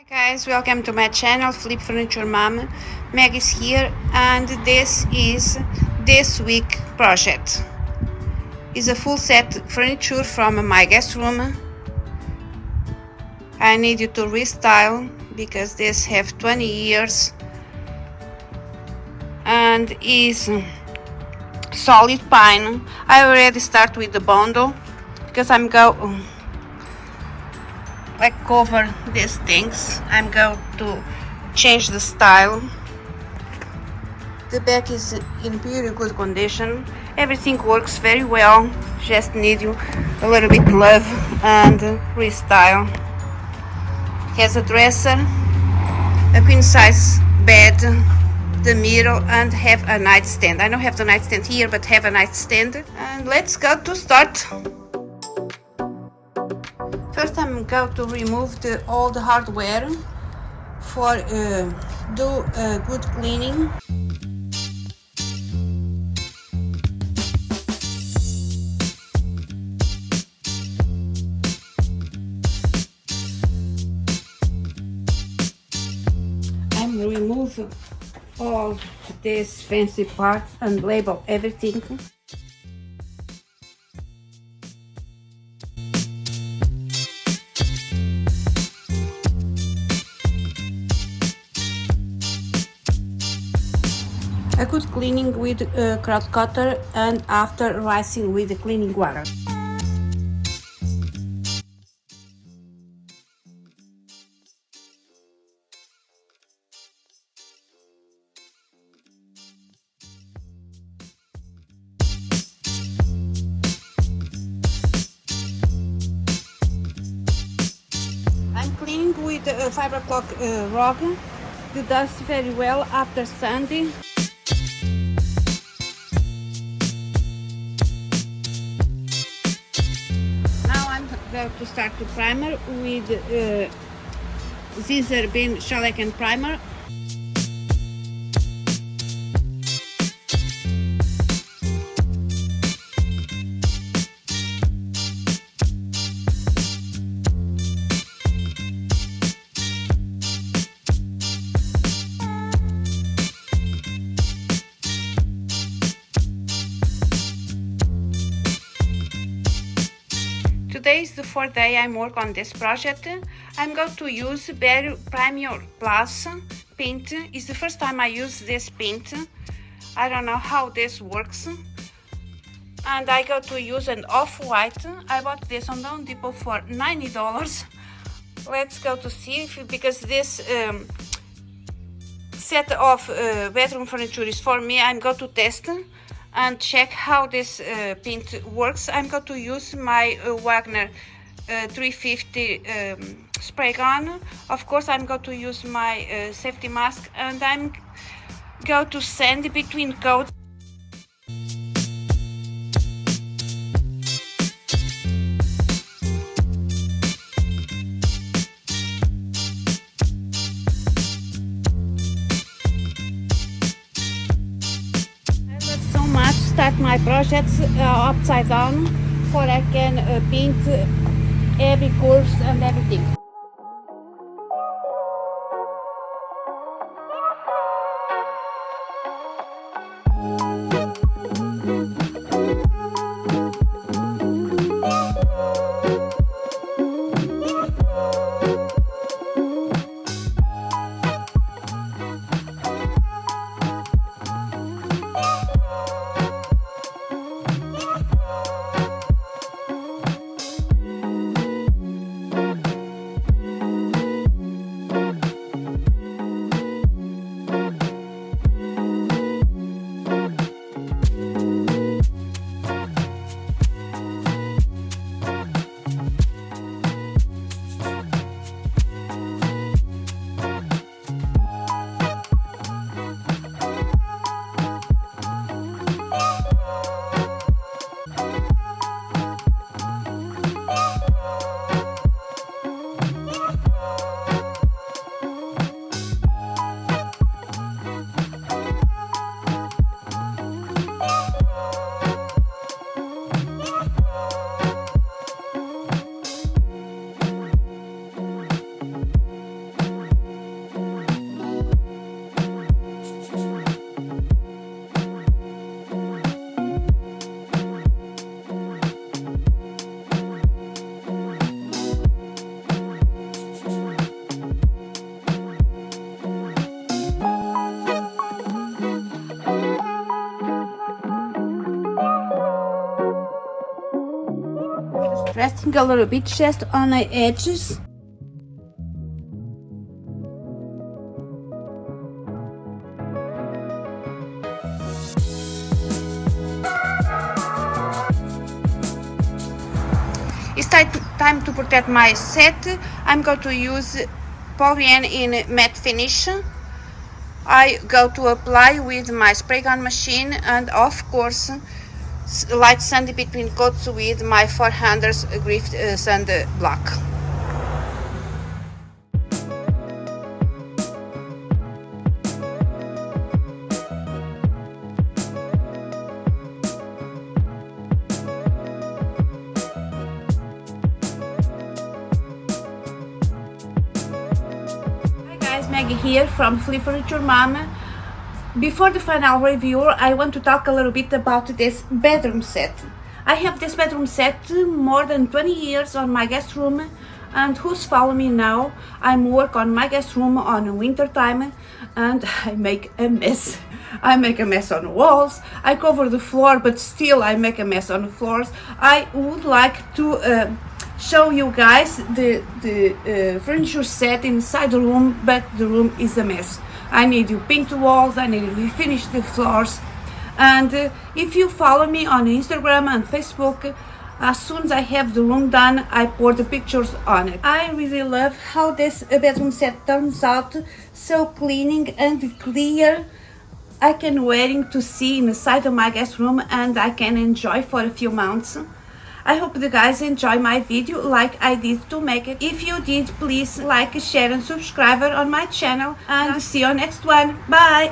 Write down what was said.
Guys, welcome to my channel, Flip Furniture Mom. Meg is here, and this is this week project. It's a full set furniture from my guest room. I need you to restyle because this have 20 years and is solid pine. I already start with the bundle because I'm go like cover these things. I'm going to change the style. The back is in very good condition. Everything works very well. Just need you a little bit love and restyle. Has a dresser, a queen size bed, the mirror, and have a nightstand. I don't have the nightstand here, but have a nightstand. And let's go to start. First, I'm going to remove all the hardware for do a good cleaning. I'm remove all these fancy parts and label everything. A good cleaning with a crowd cutter and after rinsing with the cleaning water. I'm cleaning with a fiber cloth rug. The dust very well after sanding. Now I'm going to start to primer with scissor bin shellac and primer. Today is the fourth day I'm working on this project. I'm going to use Berry Premier Plus paint. It's the first time I use this paint. I don't know how this works. And I got to use an off-white. I bought this on Home Depot for $90. Let's go to see if, because this set of bedroom furniture is for me. I'm going to test and check how this paint works. I'm going to use my Wagner 350 spray gun. Of course, I'm going to use my safety mask, and I'm going to sand between coats. Start my projects upside down for I can paint every curves and everything. dusting a little bit just on the edges. It's time to protect my set. I'm going to use polyene in matte finish. I go to apply with my spray gun machine and of course light sand between coats with my 400 grit sand block. Maggie here from Flea Furniture Mom. Before the final review, I want to talk a little bit about this bedroom set. I have this bedroom set more than 20 years on my guest room, and who's follow me now, I work on my guest room on winter time and I make a mess. I make a mess on the walls, I cover the floor, but still I make a mess on the floors. I would like to show you guys the furniture set inside the room, but the room is a mess. I need to paint the walls, I need to refinish the floors, and if you follow me on Instagram and Facebook, as soon as I have the room done, I pour the pictures on it. I really love how this bedroom set turns out, so clean and clear. I can waiting to see inside of my guest room and I can enjoy for a few months. I hope you guys enjoy my video like I did to make it. If you did, please like, share and subscribe on my channel, and see you next one. Bye!